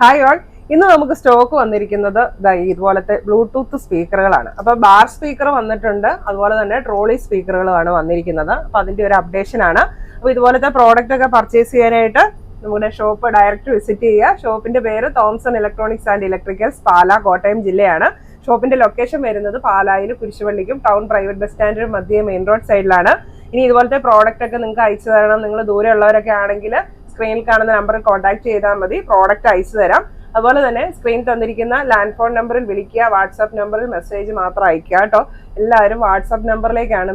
Hi all. ഇന്ന് നമുക്ക് stock വന്നിരിക്കുന്നത് ഇതുപോലത്തെ ബ്ലൂടൂത്ത് സ്പീക്കറുകളാണ്. അപ്പോൾ ബാർ സ്പീക്കർ വന്നിട്ടുണ്ട്, അതുപോലെ തന്നെ ട്രോളി സ്പീക്കറുകളാണ് വന്നിരിക്കുന്നത്. അപ്പോൾ അതിന്റെ ഒരു അപ്ഡേഷൻ ആണ്. അപ്പോൾ ഇതുപോലത്തെ പ്രോഡക്റ്റ് ഒക്കെ പർച്ചേസ് ചെയ്യാനായിട്ട് നമ്മുടെ ഷോപ്പ് ഡയറക്റ്റ് വിസിറ്റ് ചെയ്യുക. ഷോപ്പിന്റെ പേര് Thomson electronics and electricals, Pala, Kottayam ജില്ലയാണ്. ഷോപ്പിന്റെ ലൊക്കേഷൻ വരുന്നത് പാലായിൽ കുരിശുപള്ളിക്കും ടൗൺ പ്രൈവറ്റ് ബസ് സ്റ്റാൻഡിനും മധ്യേ മെയിൻ റോഡ് സൈഡിലാണ്. ഇനി ഇതുപോലത്തെ പ്രോഡക്റ്റ് ഒക്കെ നിങ്ങൾക്ക് അയച്ചു തരണം. നിങ്ങൾ ദൂരെ ഉള്ളവരൊക്കെ ആണെങ്കിൽ സ്ക്രീനിൽ കാണുന്ന നമ്പറിൽ കോൺടാക്ട് ചെയ്താൽ മതി, പ്രോഡക്റ്റ് അയച്ചു തരാം. അതുപോലെ തന്നെ സ്ക്രീൻ തന്നിരിക്കുന്ന ലാൻഡ് ഫോൺ നമ്പറിൽ വിളിക്കുക, വാട്സാപ്പ് നമ്പറിൽ മെസ്സേജ് മാത്രം അയക്കുക കേട്ടോ. എല്ലാവരും വാട്സാപ്പ് നമ്പറിലേക്കാണ്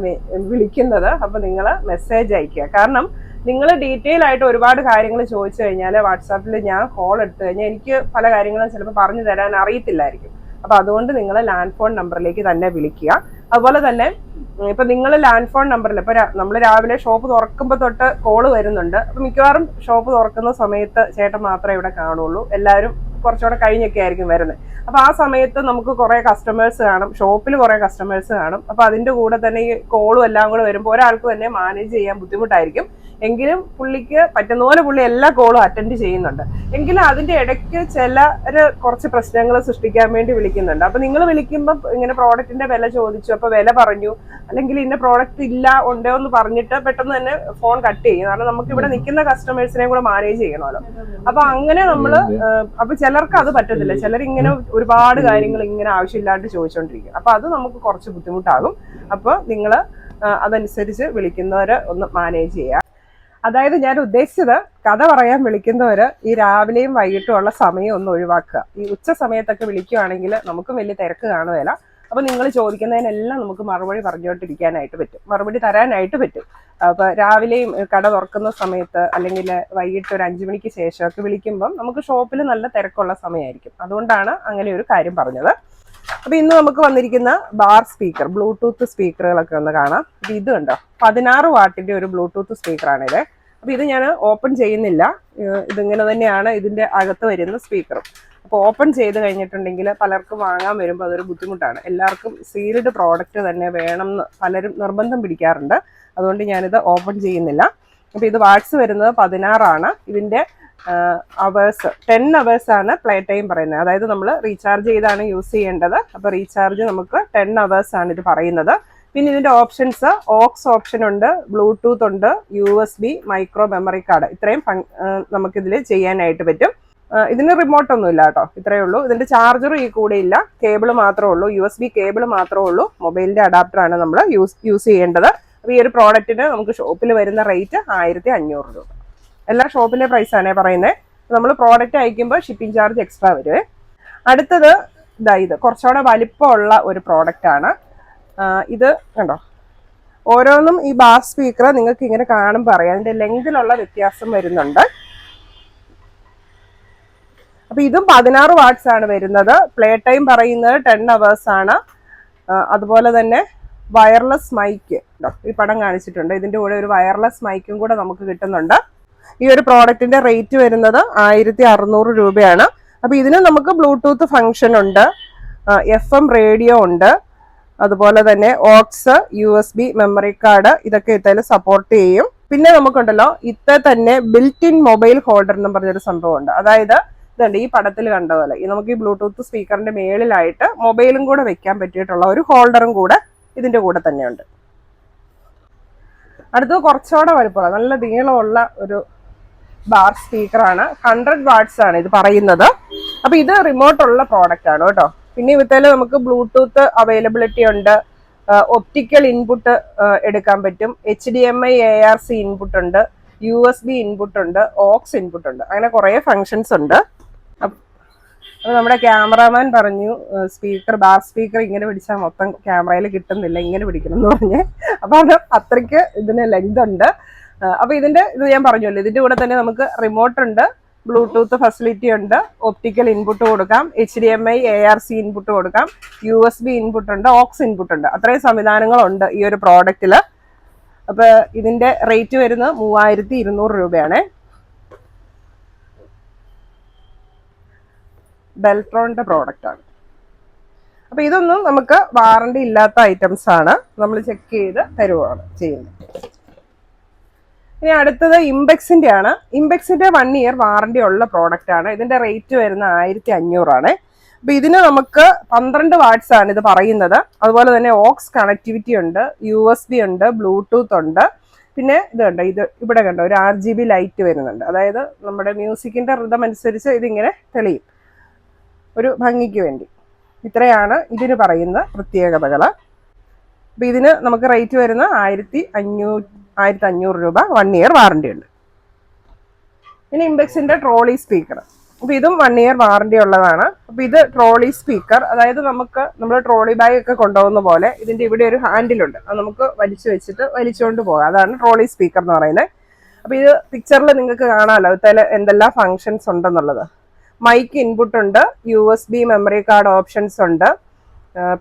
വിളിക്കുന്നത്. അപ്പോൾ നിങ്ങൾ മെസ്സേജ് അയക്കുക. കാരണം നിങ്ങൾ ഡീറ്റെയിൽ ആയിട്ട് ഒരുപാട് കാര്യങ്ങൾ ചോദിച്ചു കഴിഞ്ഞാൽ വാട്സാപ്പിൽ ഞാൻ കോൾ എടുത്തു കഴിഞ്ഞാൽ എനിക്ക് പല കാര്യങ്ങളും ചിലപ്പോൾ പറഞ്ഞു തരാൻ അറിയത്തില്ലായിരിക്കും. അപ്പോൾ അതുകൊണ്ട് നിങ്ങൾ ലാൻഡ് ഫോൺ നമ്പറിലേക്ക് തന്നെ വിളിക്കുക. അതുപോലെ തന്നെ ഇപ്പൊ നിങ്ങൾ ലാൻഡ് ഫോൺ നമ്പറിൽ ഇപ്പൊ നമ്മൾ രാവിലെ ഷോപ്പ് തുറക്കുമ്പോൾ തൊട്ട് കോള് വരുന്നുണ്ട്. അപ്പൊ മിക്കവാറും ഷോപ്പ് തുറക്കുന്ന സമയത്ത് ചേട്ടൻ മാത്രമേ ഇവിടെ കാണുള്ളൂ. എല്ലാവരും കുറച്ചുകൂടെ കഴിഞ്ഞൊക്കെ ആയിരിക്കും വരുന്നത്. അപ്പൊ ആ സമയത്ത് നമുക്ക് കുറെ കസ്റ്റമേഴ്സ് കാണും, ഷോപ്പിൽ കുറെ കസ്റ്റമേഴ്സ് കാണും. അപ്പൊ അതിന്റെ കൂടെ തന്നെ ഈ കോളും എല്ലാം കൂടെ വരുമ്പോൾ ഒരാൾക്ക് തന്നെ മാനേജ് ചെയ്യാൻ ബുദ്ധിമുട്ടായിരിക്കും. എങ്കിലും പുള്ളിക്ക് പറ്റുന്ന പോലെ പുള്ളി എല്ലാ കോളും അറ്റൻഡ് ചെയ്യുന്നുണ്ട്. എങ്കിലും അതിന്റെ ഇടയ്ക്ക് ചിലര് കുറച്ച് പ്രശ്നങ്ങൾ സൃഷ്ടിക്കാൻ വേണ്ടി വിളിക്കുന്നുണ്ട്. അപ്പൊ നിങ്ങൾ വിളിക്കുമ്പോൾ ഇങ്ങനെ പ്രോഡക്റ്റിന്റെ വില ചോദിച്ചു, അപ്പൊ വില പറഞ്ഞു, അല്ലെങ്കിൽ ഇന്ന പ്രോഡക്റ്റ് ഇല്ല ഉണ്ടോ എന്ന് പറഞ്ഞിട്ട് പെട്ടെന്ന് തന്നെ ഫോൺ കട്ട് ചെയ്യും. കാരണം നമുക്ക് ഇവിടെ നിൽക്കുന്ന കസ്റ്റമേഴ്സിനെ കൂടെ മാനേജ് ചെയ്യണമല്ലോ. അപ്പൊ അങ്ങനെ നമ്മള് അപ്പൊ ചിലർക്ക് അത് പറ്റത്തില്ല. ചിലരിങ്ങനെ ഒരുപാട് കാര്യങ്ങൾ ഇങ്ങനെ ആവശ്യമില്ലാണ്ട് ചോദിച്ചോണ്ടിരിക്കും. അപ്പൊ അത് നമുക്ക് കുറച്ച് ബുദ്ധിമുട്ടാകും. അപ്പൊ നിങ്ങൾ അതനുസരിച്ച് വിളിക്കുന്നവരെ ഒന്ന് മാനേജ് ചെയ്യുക. അതായത് ഞാൻ ഉദ്ദേശിച്ചത്, കഥ പറയാൻ വിളിക്കുന്നവര് ഈ രാവിലെയും വൈകിട്ടും ഉള്ള സമയം ഒന്ന് ഒഴിവാക്കുക. ഈ ഉച്ച സമയത്തൊക്കെ വിളിക്കുകയാണെങ്കിൽ നമുക്കും വലിയ തിരക്ക് കാണുകയില്ല. അപ്പൊ നിങ്ങൾ ചോദിക്കുന്നതിനെല്ലാം നമുക്ക് മറുപടി പറഞ്ഞുകൊണ്ടിരിക്കാനായിട്ട് പറ്റും, മറുപടി തരാനായിട്ട് പറ്റും. അപ്പൊ രാവിലെയും കട തുറക്കുന്ന സമയത്ത് അല്ലെങ്കിൽ വൈകിട്ട് ഒരു 5 മണിക്ക് ശേഷമൊക്കെ വിളിക്കുമ്പം നമുക്ക് ഷോപ്പിൽ നല്ല തിരക്കുള്ള സമയമായിരിക്കും. അതുകൊണ്ടാണ് അങ്ങനെ ഒരു കാര്യം പറഞ്ഞത്. അപ്പൊ ഇന്ന് നമുക്ക് വന്നിരിക്കുന്ന ബാർ സ്പീക്കർ, ബ്ലൂടൂത്ത് സ്പീക്കറുകളൊക്കെ ഒന്ന് കാണാം. ഇത് കണ്ടോ, 16 വാട്ടിന്റെ ഒരു ബ്ലൂടൂത്ത് സ്പീക്കറാണിത്. അപ്പൊ ഇത് ഞാൻ ഓപ്പൺ ചെയ്യുന്നില്ല, ഇതിങ്ങനെ തന്നെയാണ് ഇതിന്റെ അകത്ത് വരുന്ന സ്പീക്കറും. അപ്പോൾ ഓപ്പൺ ചെയ്ത് കഴിഞ്ഞിട്ടുണ്ടെങ്കിൽ പലർക്കും വാങ്ങാൻ വരുമ്പോൾ അതൊരു ബുദ്ധിമുട്ടാണ്. എല്ലാവർക്കും സീൽഡ് പ്രോഡക്റ്റ് തന്നെ വേണം എന്ന് പലരും നിർബന്ധം പിടിക്കാറുണ്ട്. അതുകൊണ്ട് ഞാനിത് ഓപ്പൺ ചെയ്യുന്നില്ല. അപ്പോൾ ഇത് വാട്ട്സ് വരുന്നത് 16 ആണ്. ഇതിന്റെ അവേഴ്സ് 10 അവേഴ്സ് ആണ് പ്ലേ ടൈം പറയുന്നത്. അതായത് നമ്മൾ റീചാർജ് ചെയ്താണ് യൂസ് ചെയ്യേണ്ടത്. അപ്പോൾ റീചാർജ് നമുക്ക് 10 അവേഴ്സ് ആണ് ഇത് പറയുന്നത്. പിന്നെ ഇതിന്റെ ഓപ്ഷൻസ്, ഓക്സ് ഓപ്ഷൻ ഉണ്ട്, ബ്ലൂടൂത്ത് ഉണ്ട്, USB, മൈക്രോ മെമ്മറി കാർഡ്, ഇത്രയും നമുക്കിതിൽ ചെയ്യാനായിട്ട് പറ്റും. ഇതിന് റിമോട്ട് ഒന്നും ഇല്ല കേട്ടോ, ഇത്രയേ ഉള്ളൂ. ഇതിന്റെ ചാർജറും ഈ കൂടെ ഇല്ല, കേബിൾ മാത്രമേ ഉള്ളൂ, USB കേബിൾ മാത്രമേ ഉള്ളൂ. മൊബൈലിന്റെ അഡാപ്റ്ററാണ് നമ്മൾ യൂസ് ചെയ്യേണ്ടത്. അപ്പോൾ ഈ ഒരു പ്രോഡക്റ്റിന് നമുക്ക് ഷോപ്പിൽ വരുന്ന റേറ്റ് 1500 രൂപ. എല്ലാ ഷോപ്പിലെ പ്രൈസാണേ പറയുന്നത്. നമ്മൾ പ്രോഡക്റ്റ് അയക്കുമ്പോൾ ഷിപ്പിംഗ് ചാർജ് എക്സ്ട്രാ വരുവേ. അടുത്തത് ഇത് കുറച്ചുകൂടെ വലിപ്പമുള്ള ഒരു പ്രോഡക്റ്റ് ആണ്. ഇത് കണ്ടോ, ഓരോന്നും ഈ ബാർ സ്പീക്കർ നിങ്ങൾക്ക് ഇങ്ങനെ കാണുമ്പോൾ അറിയാം അതിന്റെ ലെങ്തിലുള്ള വ്യത്യാസം വരുന്നുണ്ട്. അപ്പൊ ഇതും 16 വാട്ട്സ് ആണ് വരുന്നത്. പ്ലേ ടൈം പറയുന്നത് 10 അവേഴ്സ് ആണ്. അതുപോലെ തന്നെ വയർലെസ് മൈക്ക്, ഈ പടം കാണിച്ചിട്ടുണ്ട്. ഇതിന്റെ കൂടെ ഒരു വയർലെസ് മൈക്കും കൂടെ നമുക്ക് കിട്ടുന്നുണ്ട്. ഈ ഒരു പ്രോഡക്റ്റിന്റെ റേറ്റ് വരുന്നത് 1600 രൂപയാണ്. അപ്പൊ ഇതിന് നമുക്ക് ബ്ലൂടൂത്ത് ഫംഗ്ഷൻ ഉണ്ട്, FM റേഡിയോ ഉണ്ട്, അതുപോലെ തന്നെ ഓക്സ്, USB, മെമ്മറി കാർഡ്, ഇതൊക്കെ ഇതിൽ സപ്പോർട്ട് ചെയ്യും. പിന്നെ നമുക്കുണ്ടല്ലോ ഇത്തെ തന്നെ ബിൽറ്റ് ഇൻ മൊബൈൽ ഹോൾഡർ എന്ന് പറഞ്ഞൊരു സംഭവം ഉണ്ട്. അതായത് ഇതുണ്ട്, ഈ പടത്തിൽ കണ്ട പോലെ നമുക്ക് ഈ ബ്ലൂടൂത്ത് സ്പീക്കറിന്റെ മേളിലായിട്ട് മൊബൈലും കൂടെ വെക്കാൻ പറ്റിയിട്ടുള്ള ഒരു ഹോൾഡറും കൂടെ ഇതിന്റെ കൂടെ തന്നെയുണ്ട്. അടുത്തത് കുറച്ചുകൂടെ വലുപ്പമുള്ള നല്ല നീളമുള്ള ഒരു ബാർ സ്പീക്കറാണ്. 100 വാട്ട്സ് ആണ് ഇത് പറയുന്നത്. അപ്പൊ ഇത് റിമോട്ട് ഉള്ള പ്രോഡക്റ്റ് ആണ് കേട്ടോ. പിന്നെ ഇവത്തേല് നമുക്ക് ബ്ലൂടൂത്ത് അവൈലബിലിറ്റി ഉണ്ട്, ഒപ്റ്റിക്കൽ ഇൻപുട്ട് എടുക്കാൻ പറ്റും, HDMI ARC ഇൻപുട്ട് ഉണ്ട്, USB ഇൻപുട്ട് ഉണ്ട്, ഓക്സ് ഇൻപുട്ട് ഉണ്ട്, അങ്ങനെ കുറെ ഫങ്ഷൻസ് ഉണ്ട്. അപ്പൊ നമ്മുടെ ക്യാമറാമാൻ പറഞ്ഞു ബാർ സ്പീക്കർ ഇങ്ങനെ പിടിച്ചാൽ മൊത്തം ക്യാമറയിൽ കിട്ടുന്നില്ല, ഇങ്ങനെ പിടിക്കണം എന്ന് പറഞ്ഞ്. അപ്പൊ അത് അത്രയ്ക്ക് ഇതിന് ലെങ്ത് ഉണ്ട്. അപ്പൊ ഇത് ഞാൻ പറഞ്ഞല്ലോ, ഇതിന്റെ കൂടെ തന്നെ നമുക്ക് റിമോട്ട് ഉണ്ട്, ബ്ലൂടൂത്ത് ഫെസിലിറ്റി ഉണ്ട്, ഒപ്റ്റിക്കൽ ഇൻപുട്ട് കൊടുക്കാം, HDMI ARC ഇൻപുട്ട് കൊടുക്കാം, USB ഇൻപുട്ട് ഉണ്ട്, ഓക്സ് ഇൻപുട്ട് ഉണ്ട്. അത്രയും സംവിധാനങ്ങളുണ്ട് ഈ ഒരു പ്രോഡക്റ്റില്. അപ്പൊ ഇതിന്റെ റേറ്റ് വരുന്നത് 3200 രൂപയാണ്. ബെൽട്രോണിന്റെ പ്രോഡക്റ്റ് ആണ്. അപ്പൊ ഇതൊന്നും നമുക്ക് വാറണ്ടി ഇല്ലാത്ത ഐറ്റംസ് ആണ്, നമ്മൾ ചെക്ക് ചെയ്ത് തരുവാണ് ചെയ്യുന്നത്. ഇനി അടുത്തത് ഇംപെക്സിന്റെ ആണ്. ഇംപെക്സിന്റെ 1 ഇയർ വാറണ്ടി ഉള്ള പ്രോഡക്റ്റ് ആണ്. ഇതിന്റെ റേറ്റ് വരുന്ന 1500 അപ്പൊ ഇതിന് നമുക്ക് 12 വാട്ട്സ് ആണ് ഇത് പറയുന്നത്. അതുപോലെ തന്നെ ഓക്സ് കണക്ടിവിറ്റി ഉണ്ട്, USB ഉണ്ട്, ബ്ലൂടൂത്ത് ഉണ്ട്. പിന്നെ ഇത് കണ്ടോ, ഇത് ഇവിടെ കണ്ടോ ഒരു RGB ലൈറ്റ് വരുന്നുണ്ട്. അതായത് നമ്മുടെ മ്യൂസിക്കിന്റെ റിതം അനുസരിച്ച് ഇതിങ്ങനെ തെളിയും, ഒരു ഭംഗിക്ക് വേണ്ടി. ഇത്രയാണ് ഇതിന് പറയുന്ന പ്രത്യേകതകൾ. അപ്പൊ ഇതിന് നമുക്ക് റേറ്റ് വരുന്ന 1500 രൂപ, 1 ഇയർ വാറണ്ടി ഉണ്ട്. ഇനി ഇംപെക്സിന്റെ ട്രോളി സ്പീക്കർ. അപ്പൊ ഇതും 1 ഇയർ വാറണ്ടി ഉള്ളതാണ്. അപ്പൊ ഇത് ട്രോളി സ്പീക്കർ, അതായത് നമ്മൾ ട്രോളി ബാഗ് ഒക്കെ കൊണ്ടുപോകുന്ന പോലെ ഇതിന്റെ ഇവിടെ ഒരു ഹാൻഡിലുണ്ട്, അത് നമുക്ക് വലിച്ചു വെച്ചിട്ട് വലിച്ചുകൊണ്ട് പോകാം. അതാണ് ട്രോളി സ്പീക്കർ എന്ന് പറയുന്നത്. അപ്പൊ ഇത് പിക്ചറിൽ നിങ്ങൾക്ക് കാണാമല്ലോ ഇതിൽ എന്തെല്ലാം ഫങ്ഷൻസ് ഉണ്ടെന്നുള്ളത്. മൈക്ക് ഇൻപുട്ട് ഉണ്ട്, USB മെമ്മറി കാർഡ് ഓപ്ഷൻസ് ഉണ്ട്,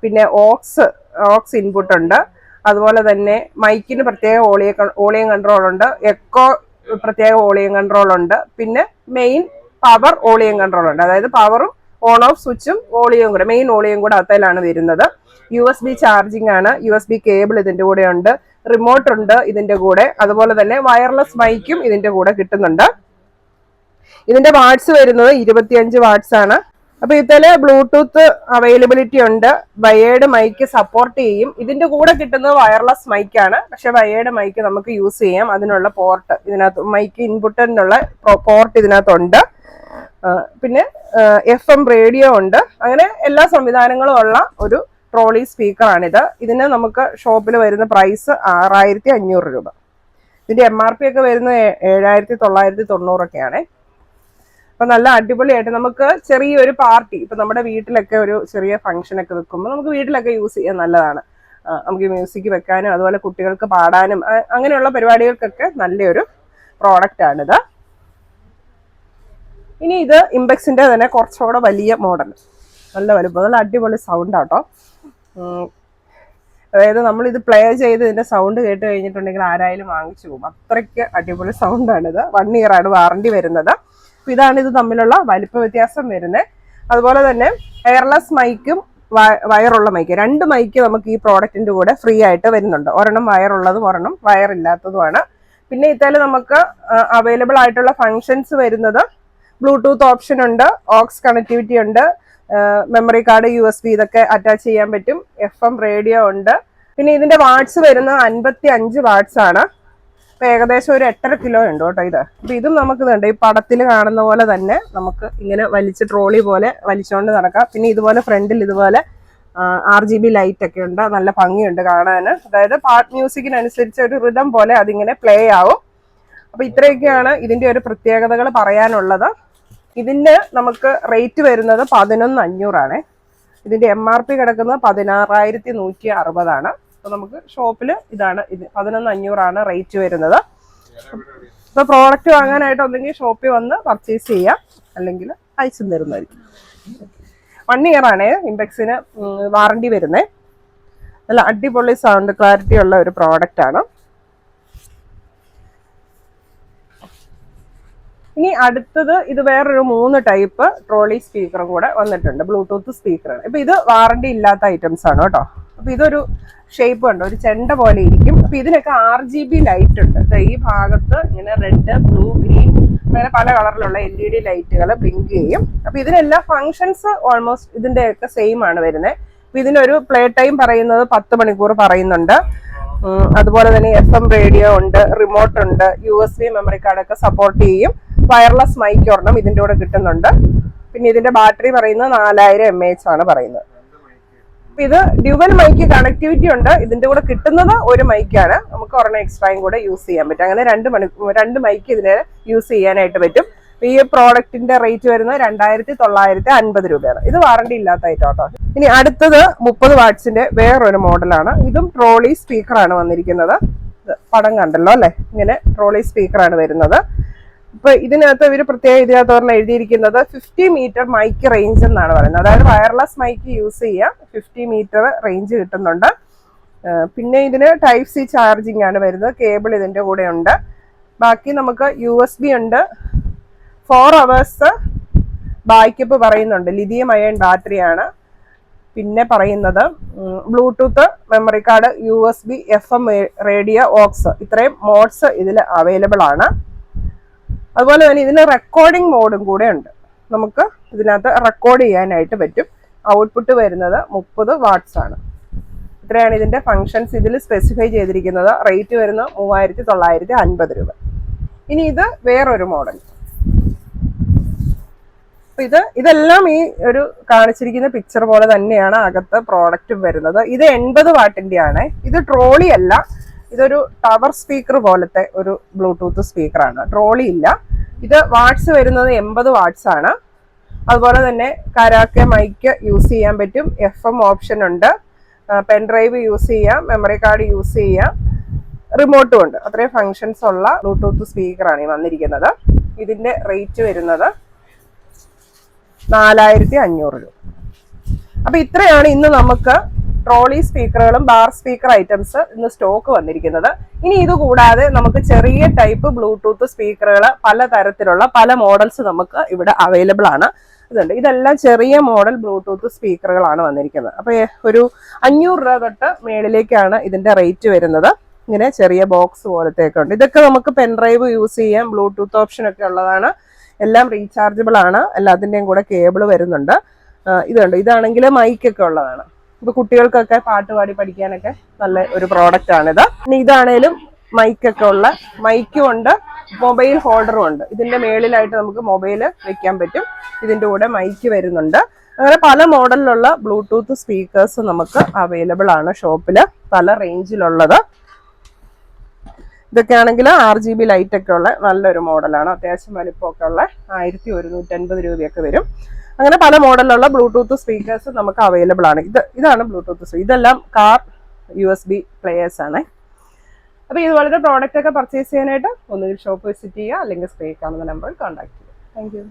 പിന്നെ ഓക്സ് ഇൻപുട്ട് ഉണ്ട്. അതുപോലെ തന്നെ മൈക്കിന് പ്രത്യേക വോളിയം കൺട്രോൾ ഉണ്ട്, എക്കോ പ്രത്യേക വോളിയം കൺട്രോൾ ഉണ്ട്, പിന്നെ മെയിൻ പവർ വോളിയം കൺട്രോൾ ഉണ്ട്. അതായത് പവറും ഓൺ ഓഫ് സ്വിച്ചും വോളിയവും കൂടെ, മെയിൻ വോളിയം കൂടെ അതിലാണ് വരുന്നത്. USB ചാർജിങ് ആണ്, USB കേബിൾ ഇതിന്റെ കൂടെ ഉണ്ട്, റിമോട്ട് ഉണ്ട് ഇതിന്റെ കൂടെ. അതുപോലെ തന്നെ വയർലെസ് മൈക്കും ഇതിന്റെ കൂടെ കിട്ടുന്നുണ്ട്. ഇതിന്റെ വാട്ട്സ് വരുന്നത് 25 വാട്ട്സ് ആണ്. അപ്പൊ ഇതില് ബ്ലൂടൂത്ത് അവൈലബിലിറ്റി ഉണ്ട്, വയേർഡ് മൈക്ക് സപ്പോർട്ട് ചെയ്യും. ഇതിന്റെ കൂടെ കിട്ടുന്നത് വയർലെസ് മൈക്കാണ്, പക്ഷെ വയേർഡ് മൈക്ക് നമുക്ക് യൂസ് ചെയ്യാം. അതിനുള്ള പോർട്ട് ഇതിനകത്ത്, മൈക്ക് ഇൻപുട്ടിനുള്ള പോർട്ട് ഇതിനകത്തുണ്ട്. പിന്നെ FM റേഡിയോ ഉണ്ട്. അങ്ങനെ എല്ലാ സംവിധാനങ്ങളും ഉള്ള ഒരു ട്രോളി സ്പീക്കറാണിത്. ഇതിന് നമുക്ക് ഷോപ്പിൽ വരുന്ന പ്രൈസ് 6500 രൂപ. ഇതിന്റെ MRP ഒക്കെ വരുന്നത് 7990 അപ്പൊ നല്ല അടിപൊളിയായിട്ട് നമുക്ക് ചെറിയൊരു പാർട്ടി, ഇപ്പൊ നമ്മുടെ വീട്ടിലൊക്കെ ഒരു ചെറിയ ഫംഗ്ഷൻ ഒക്കെ വെക്കുമ്പോൾ നമുക്ക് വീട്ടിലൊക്കെ യൂസ് ചെയ്യാൻ നല്ലതാണ്. നമുക്ക് മ്യൂസിക് വെക്കാനും അതുപോലെ കുട്ടികൾക്ക് പാടാനും അങ്ങനെയുള്ള പരിപാടികൾക്കൊക്കെ നല്ലൊരു പ്രോഡക്റ്റ് ആണിത്. ഇനി ഇത് ഇംപെക്സിന്റെ തന്നെ കുറച്ചുകൂടെ വലിയ മോഡൽ, നല്ല വലുപ്പം, നല്ല അടിപൊളി സൗണ്ട് ആട്ടോ. അതായത് നമ്മൾ ഇത് പ്ലേ ചെയ്ത് ഇതിന്റെ സൗണ്ട് കേട്ട് കഴിഞ്ഞിട്ടുണ്ടെങ്കിൽ ആരായാലും വാങ്ങിച്ചു പോകും, അത്രയ്ക്ക് അടിപൊളി സൗണ്ടാണിത്. 1 ഇയർ ആണ് വാറണ്ടി വരുന്നത്. ഇതാണ് ഇത് തമ്മിലുള്ള വലിപ്പ വ്യത്യാസം വരുന്നത്. അതുപോലെ തന്നെ വയർലെസ് മൈക്കും വയറുള്ള മൈക്ക്, 2 മൈക്ക് നമുക്ക് ഈ പ്രോഡക്റ്റിന്റെ കൂടെ ഫ്രീ ആയിട്ട് വരുന്നുണ്ട്. ഒരെണ്ണം വയറുള്ളതും ഒരെണ്ണം വയറില്ലാത്തതുമാണ്. പിന്നെ ഇതിൽ നമുക്ക് അവൈലബിൾ ആയിട്ടുള്ള ഫങ്ഷൻസ് വരുന്നത് ബ്ലൂടൂത്ത് ഓപ്ഷൻ ഉണ്ട്, ഓക്സ് കണക്ടിവിറ്റി ഉണ്ട്, മെമ്മറി കാർഡ്, USB ഇതൊക്കെ അറ്റാച്ച് ചെയ്യാൻ പറ്റും, FM റേഡിയോ ഉണ്ട്. പിന്നെ ഇതിന്റെ വാട്ട്സ് വരുന്നത് 55 വാട്ട്സ് ആണ്. അപ്പൊ ഏകദേശം ഒരു 8.5 കിലോ ഉണ്ട് കേട്ടോ ഇത്. അപ്പൊ ഇതും നമുക്ക് ഇതുണ്ട്, ഈ പടത്തിൽ കാണുന്ന പോലെ തന്നെ നമുക്ക് ഇങ്ങനെ വലിച്ച് ട്രോളി പോലെ വലിച്ചുകൊണ്ട് നടക്കാം. പിന്നെ ഇതുപോലെ ഫ്രണ്ടിൽ ഇതുപോലെ RGB ലൈറ്റ് ഒക്കെ ഉണ്ട്, നല്ല ഭംഗിയുണ്ട് കാണാൻ. അതായത് പാട്ട് മ്യൂസിക്കിനനുസരിച്ച് ഒരു റിതം പോലെ അതിങ്ങനെ പ്ലേ ആവും. അപ്പൊ ഇത്രയൊക്കെയാണ് ഇതിന്റെ ഒരു പ്രത്യേകതകൾ പറയാനുള്ളത്. ഇതിന് നമുക്ക് റേറ്റ് വരുന്നത് 11500 ഇതിന്റെ MRP കിടക്കുന്നത് 16160 അപ്പൊ നമുക്ക് ഷോപ്പിൽ ഇതാണ്, ഇത് 11500 റേറ്റ് വരുന്നത്. അപ്പൊ പ്രോഡക്റ്റ് വാങ്ങാനായിട്ട് ഒന്നെങ്കിൽ ഷോപ്പിൽ വന്ന് പർച്ചേസ് ചെയ്യാം, അല്ലെങ്കിൽ അയച്ചും തരുന്നതായിരിക്കും. 1 ഇയർ ആണ് ഇംപെക്സിന് വാറണ്ടി വരുന്നത്. നല്ല അടിപൊളി സൗണ്ട് ക്ലാരിറ്റി ഉള്ള ഒരു പ്രോഡക്റ്റ് ആണ്. ഇനി അടുത്തത് ഇത് വേറൊരു 3 ടൈപ്പ് ട്രോളി സ്പീക്കറും കൂടെ വന്നിട്ടുണ്ട്, ബ്ലൂടൂത്ത് സ്പീക്കറാണ്. ഇപ്പൊ ഇത് വാറണ്ടി ഇല്ലാത്ത ഐറ്റംസ് ആണ് കേട്ടോ. അപ്പൊ ഇതൊരു ഷേപ്പ് ഉണ്ട്, ഒരു ചെണ്ട പോലെ ഇരിക്കും. അപ്പൊ ഇതിനൊക്കെ RGB ലൈറ്റ് ഉണ്ട്. ഈ ഭാഗത്ത് ഇങ്ങനെ റെഡ്, ബ്ലൂ, ഗ്രീൻ അങ്ങനെ പല കളറിലുള്ള LED ലൈറ്റുകൾ ബ്ലിങ്ക് ചെയ്യും. അപ്പൊ ഇതിനെല്ലാം ഫങ്ഷൻസ് ഓൾമോസ്റ്റ് ഇതിന്റെ ഒക്കെ സെയിം ആണ് വരുന്നത്. അപ്പൊ ഇതിനൊരു പ്ലേ ടൈം പറയുന്നത് 10 മണിക്കൂർ പറയുന്നുണ്ട്. അതുപോലെ തന്നെ FM റേഡിയോ ഉണ്ട്, റിമോട്ട് ഉണ്ട്, USB മെമ്മറി കാർഡൊക്കെ സപ്പോർട്ട് ചെയ്യും. വയർലെസ് മൈക്ക് ഒരെണ്ണം ഇതിന്റെ കൂടെ കിട്ടുന്നുണ്ട്. പിന്നെ ഇതിന്റെ ബാറ്ററി പറയുന്നത് 4000 mAh ആണ് പറയുന്നത്. ഇത് ഡ്യുവൽ മൈക്ക് കണക്ടിവിറ്റി ഉണ്ട്. ഇതിന്റെ കൂടെ കിട്ടുന്നത് ഒരു മൈക്കാണ്, നമുക്ക് ഒരെണ്ണം എക്സ്ട്രായും കൂടെ യൂസ് ചെയ്യാൻ പറ്റും. അങ്ങനെ 2 മൈക്ക് ഇതിനെ യൂസ് ചെയ്യാനായിട്ട് പറ്റും. ഈ പ്രോഡക്റ്റിന്റെ റേറ്റ് വരുന്നത് 2950 രൂപയാണ്. ഇത് വാറണ്ടി ഇല്ലാത്ത ഐറ്റം കേട്ടോ. ഇനി അടുത്തത് 30 വാട്ട്സിന്റെ വേറൊരു മോഡലാണ്. ഇതും ട്രോളി സ്പീക്കറാണ് വന്നിരിക്കുന്നത്. പടം കണ്ടല്ലോ അല്ലെ, ഇങ്ങനെ ട്രോളി സ്പീക്കറാണ് വരുന്നത്. ഇപ്പൊ ഇതിനകത്ത് ഇവര് പ്രത്യേകം ഇതിനകത്ത് പറഞ്ഞാൽ എഴുതിയിരിക്കുന്നത് 50 മീറ്റർ മൈക്ക് റേഞ്ച് എന്നാണ് പറയുന്നത്. അതായത് വയർലെസ് മൈക്ക് യൂസ് ചെയ്യാം, 50 മീറ്റർ റേഞ്ച് കിട്ടുന്നുണ്ട്. പിന്നെ ഇതിന് Type-C ചാർജിങ് ആണ് വരുന്നത്, കേബിൾ ഇതിന്റെ കൂടെ ഉണ്ട്. ബാക്കി നമുക്ക് USB ഉണ്ട്, 4 hours ബാക്കപ്പ് പറയുന്നുണ്ട്, ലിഥിയം അയൺ ബാറ്ററിയാണ്. പിന്നെ പറയുന്നത് Bluetooth, memory card, USB, FM radio, aux, ഇത്രയും മോഡ്സ് ഇതിൽ അവൈലബിൾ ആണ്. അതുപോലെ തന്നെ ഇതിന് റെക്കോർഡിംഗ് മോഡും കൂടെ ഉണ്ട്. നമുക്ക് ഇതിനകത്ത് റെക്കോർഡ് ചെയ്യാനായിട്ട് പറ്റും. ഔട്ട്പുട്ട് വരുന്നത് 30 വാട്ട്സ് ആണ്. ഇത്രയാണ് ഇതിന്റെ ഫങ്ഷൻസ് ഇതിൽ സ്പെസിഫൈ ചെയ്തിരിക്കുന്നത്. റേറ്റ് വരുന്നത് 3950 രൂപ. ഇനി ഇത് വേറൊരു മോഡൽ. ഇതെല്ലാം ഈ ഒരു കാണിച്ചിരിക്കുന്ന പിക്ചർ പോലെ തന്നെയാണ് അകത്ത് പ്രോഡക്റ്റ് വരുന്നത്. ഇത് 80 വാട്ടിന്റെ ആണ്. ഇത് ട്രോളി അല്ല, ഇതൊരു ടവർ സ്പീക്കർ പോലത്തെ ഒരു ബ്ലൂടൂത്ത് സ്പീക്കറാണ്. ട്രോളി ഇല്ല. ഇത് വാട്ട്സ് വരുന്നത് 80 വാട്ട്സ് ആണ്. അതുപോലെ തന്നെ കരാക്കെ മൈക്ക് യൂസ് ചെയ്യാൻ പറ്റും. FM ഓപ്ഷൻ ഉണ്ട്. പെൻഡ്രൈവ് യൂസ് ചെയ്യാം, മെമ്മറി കാർഡ് യൂസ് ചെയ്യാം, റിമോട്ടും ഉണ്ട്. അത്രയും ഫങ്ഷൻസ് ഉള്ള ബ്ലൂടൂത്ത് സ്പീക്കറാണ് ഈ വന്നിരിക്കുന്നത്. ഇതിന്റെ റേറ്റ് വരുന്നത് 4500 രൂപ. അപ്പൊ ഇത്രയാണ് ഇന്ന് നമുക്ക് ട്രോളി സ്പീക്കറുകളും ബാർ സ്പീക്കർ ഐറ്റംസ് ഇന്ന് സ്റ്റോക്ക് വന്നിരിക്കുന്നത്. ഇനി ഇത് കൂടാതെ നമുക്ക് ചെറിയ ടൈപ്പ് ബ്ലൂടൂത്ത് സ്പീക്കറുകൾ പല തരത്തിലുള്ള പല മോഡൽസ് നമുക്ക് ഇവിടെ അവൈലബിൾ ആണ്. ഇതുണ്ട്. ഇതെല്ലാം ചെറിയ മോഡൽ ബ്ലൂടൂത്ത് സ്പീക്കറുകളാണ് വന്നിരിക്കുന്നത്. അപ്പൊ ഒരു 500 രൂപ തൊട്ട് മേളിലേക്കാണ് ഇതിന്റെ റേറ്റ് വരുന്നത്. ഇങ്ങനെ ചെറിയ ബോക്സ് പോലത്തെയൊക്കെ ഉണ്ട്. ഇതൊക്കെ നമുക്ക് പെൻഡ്രൈവ് യൂസ് ചെയ്യാം. ബ്ലൂടൂത്ത് ഓപ്ഷൻ ഒക്കെ ഉള്ളതാണ്. എല്ലാം റീചാർജബിൾ ആണ്. എല്ലാത്തിൻ്റെയും കൂടെ കേബിൾ വരുന്നുണ്ട്. ഇതുണ്ട്. ഇതാണെങ്കിൽ മൈക്കൊക്കെ ഉള്ളതാണ്. ഇപ്പൊ കുട്ടികൾക്കൊക്കെ പാട്ട് പാടി പഠിക്കാനൊക്കെ നല്ല ഒരു പ്രോഡക്റ്റ് ആണിത്. ഇനി ഇതാണേലും മൈക്കൊക്കെ ഉള്ള മൈക്കും ഉണ്ട്, മൊബൈൽ ഹോൾഡറും ഉണ്ട്. ഇതിന്റെ മേളിലായിട്ട് നമുക്ക് മൊബൈല് വെക്കാൻ പറ്റും. ഇതിന്റെ കൂടെ മൈക്ക് വരുന്നുണ്ട്. അങ്ങനെ പല മോഡലിലുള്ള ബ്ലൂടൂത്ത് സ്പീക്കേഴ്സ് നമുക്ക് അവൈലബിൾ ആണ് ഷോപ്പില്, പല റേഞ്ചിലുള്ളത്. ഇതൊക്കെ ആണെങ്കിൽ RGB ലൈറ്റ് ഒക്കെ ഉള്ള നല്ലൊരു മോഡലാണ്. അത്യാവശ്യം വലിപ്പമൊക്കെ ഉള്ള 1150 രൂപയൊക്കെ വരും. അങ്ങനെ പല മോഡലിലുള്ള ബ്ലൂടൂത്ത് സ്പീക്കേഴ്സ് നമുക്ക് അവൈലബിൾ ആണ്. ഇതാണ് ബ്ലൂടൂത്ത്. ഇതെല്ലാം കാർ USB പ്ലേയേഴ്സ് ആണ്. അപ്പൊ ഇതുപോലത്തെ പ്രോഡക്റ്റ് ഒക്കെ പർച്ചേസ് ചെയ്യാനായിട്ട് ഒന്നുകിൽ ഷോപ്പ് വിസിറ്റ് ചെയ്യുക, അല്ലെങ്കിൽ സ്ക്രീനിൽ കാണുന്ന നമ്പറിൽ കോൺടാക്ട് ചെയ്യുക. Thank you.